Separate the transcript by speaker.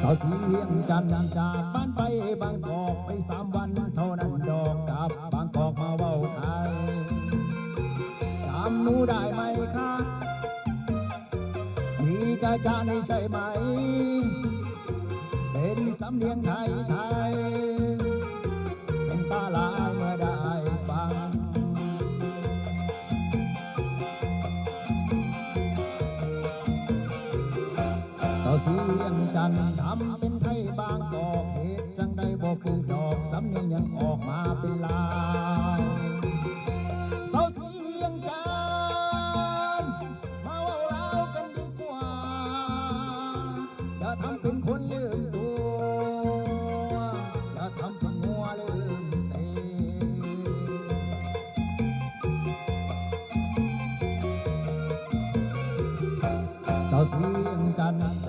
Speaker 1: สาวสีเวียงจันทร์จากบ้านไปบางกอกไป3 วันเท่านั้นดอกกลับบางกอกมาเว้าไทยจำหนูได้ไหมคะนี่จะนี่ใช่ไหมเป็นสำเนียงไทยไทยเป็นตาลายเมื่อได้ฟังสาวสีเวียงจันทร์ทำเป็นไทยบางกอกเหตุจังได้บอกคือดอกสำเนียงยังออกมาเป็นลาวสาวสีเวียงจันทร์มาเว้าลาวกันดีกว่าอย่าทำเป็นคนลืมตัวอย่าทำเป็นงัวลืมเตสาวสีเวียงจันทร์